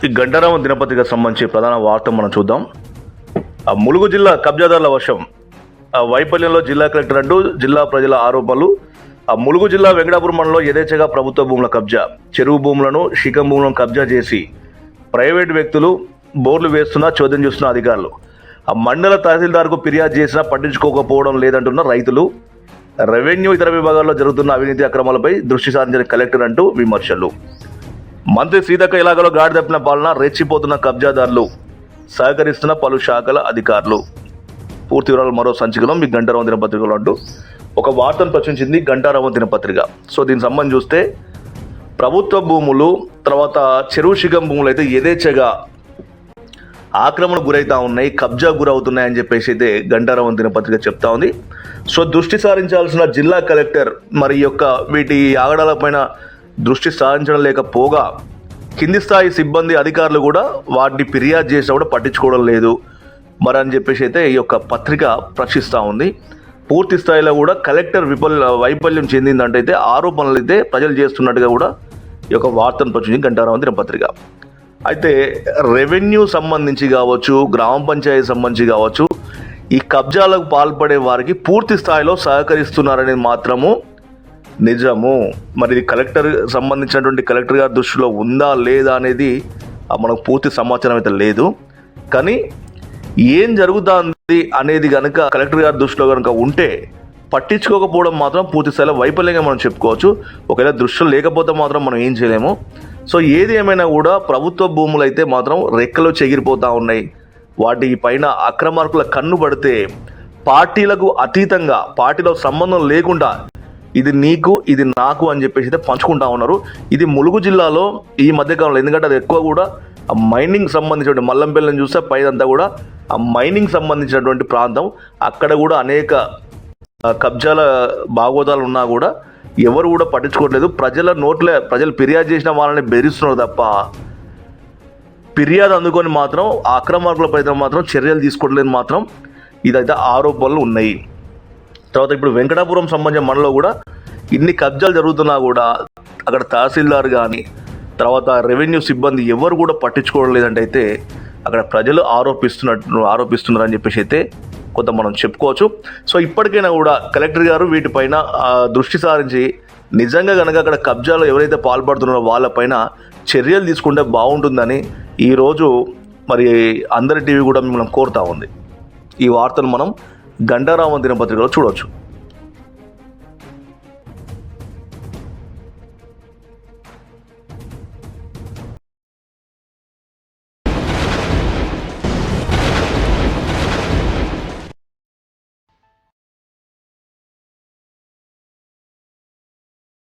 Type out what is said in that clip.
ఈ గంటారామ దినపత్రికకు సంబంధించి ప్రధాన వార్త మనం చూద్దాం. ములుగు జిల్లా కబ్జాదారుల వశం. వైఫల్యంలో జిల్లా కలెక్టర్ అంటూ జిల్లా ప్రజల ఆరోపణలు. ములుగు జిల్లా వెంకటాపురం మండలంలో యథేచ్ఛగా ప్రభుత్వ భూముల కబ్జా, చెరువు భూములను, శిఖం భూములను కబ్జా చేసి ప్రైవేటు వ్యక్తులు బోర్లు వేస్తున్నా చోద్యం చూస్తున్న అధికారులు. మండల తహసీల్దార్కు ఫిర్యాదు చేసినా పట్టించుకోకపోవడం లేదంటున్న రైతులు. రెవెన్యూ ఇతర విభాగాల్లో జరుగుతున్న అవినీతి అక్రమాలపై దృష్టి సారించిన కలెక్టర్ అంటూ విమర్శలు. మంత్రి సీతక్క ఇలాగలో గాడి తప్పిన పాలన, రెచ్చిపోతున్న కబ్జాదారులు, సహకరిస్తున్న పలు శాఖల అధికారులు. పూర్తి వివరాలు మరో సంచికలో మీ గంటారామ దినపత్రికలో అంటూ ఒక వార్తను ప్రచురించింది గంటారామ దినపత్రిక. సో దీనికి సంబంధించి చూస్తే ప్రభుత్వ భూములు, తర్వాత చెరువు శిఖం భూములు అయితే యథేచ్ఛగా ఆక్రమణ గురవుతా ఉన్నాయి, కబ్జా గురవుతున్నాయని చెప్పేసి అయితే గంటారామ దినపత్రిక చెప్తా ఉంది. సో దృష్టి సారించాల్సిన జిల్లా కలెక్టర్ మరి యొక్క వీటి ఆగడాలపైన దృష్టి సారించడం లేకపోగా కింది స్థాయి సిబ్బంది అధికారులు కూడా వాటిని ఫిర్యాదు చేసినా కూడా పట్టించుకోవడం లేదు మరి అని చెప్పేసి అయితే ఈ యొక్క పత్రిక ప్రశ్నిస్తూ ఉంది. పూర్తి స్థాయిలో కూడా కలెక్టర్ వైఫల్యం చెందిందంటే అయితే ఆరోపణలు అయితే ప్రజలు చేస్తున్నట్టుగా కూడా ఈ యొక్క వార్తను ప్రచురించింది గంటారామ దినపత్రిక. అయితే రెవెన్యూ సంబంధించి కావచ్చు, గ్రామ పంచాయతీ సంబంధించి కావచ్చు, ఈ కబ్జాలకు పాల్పడే వారికి పూర్తి స్థాయిలో సహకరిస్తున్నారనేది మాత్రము నిజము. మరి ఇది కలెక్టర్ సంబంధించినటువంటి కలెక్టర్ గారి దృష్టిలో ఉందా లేదా అనేది మనకు పూర్తి సమాచారం అయితే లేదు. కానీ ఏం జరుగుతుంది అనేది కనుక కలెక్టర్ గారి దృష్టిలో కనుక ఉంటే పట్టించుకోకపోవడం మాత్రం పూర్తి స్థాయిలో వైఫల్యంగా మనం చెప్పుకోవచ్చు. ఒకవేళ దృష్టిలో లేకపోతే మాత్రం మనం ఏం చేయలేము. సో ఏది ఏమైనా కూడా ప్రభుత్వ భూములు అయితే మాత్రం రెక్కలు చెగిరిపోతూ ఉన్నాయి. వాటి పైన అక్రమార్కుల కన్ను పడితే పార్టీలకు అతీతంగా, పార్టీలో సంబంధం లేకుండా ఇది నీకు, ఇది నాకు అని చెప్పేసి అయితే పంచుకుంటా ఉన్నారు. ఇది ములుగు జిల్లాలో ఈ మధ్యకాలంలో, ఎందుకంటే అది ఎక్కువ కూడా మైనింగ్ సంబంధించినటువంటి మల్లంపల్లిని చూస్తే పైదంతా కూడా ఆ మైనింగ్ సంబంధించినటువంటి ప్రాంతం. అక్కడ కూడా అనేక కబ్జాల బాగోదాలు ఉన్నా కూడా ఎవరు కూడా పట్టించుకోవట్లేదు. ప్రజలు ఫిర్యాదు చేసిన వాళ్ళని బెదిరిస్తున్నారు తప్ప ఫిర్యాదు అందుకొని మాత్రం ఆ అక్రమార్కులపై మాత్రం చర్యలు తీసుకోవట్లేదు మాత్రం ఇదైతే ఆరోపణలు ఉన్నాయి. తర్వాత ఇప్పుడు వెంకటాపురం సంబంధించిన మనలో కూడా ఇన్ని కబ్జాలు జరుగుతున్నా కూడా అక్కడ తహసీల్దార్ కానీ, తర్వాత రెవెన్యూ సిబ్బంది ఎవరు కూడా పట్టించుకోవడం లేదంటే అయితే అక్కడ ప్రజలు ఆరోపిస్తున్నారని చెప్పేసి అయితే కొంత మనం చెప్పుకోవచ్చు. సో ఇప్పటికైనా కూడా కలెక్టర్ గారు వీటిపైన దృష్టి సారించి నిజంగా కనుక అక్కడ కబ్జాలో ఎవరైతే పాల్పడుతున్నారో వాళ్ళపైన చర్యలు తీసుకుంటే బాగుంటుందని ఈరోజు మరి అందరి టీవీ కూడా మిమ్మల్ని కోరుతా ఉంది. ఈ వార్తను మనం గంటారామ దినపత్రికలో చూడవచ్చు.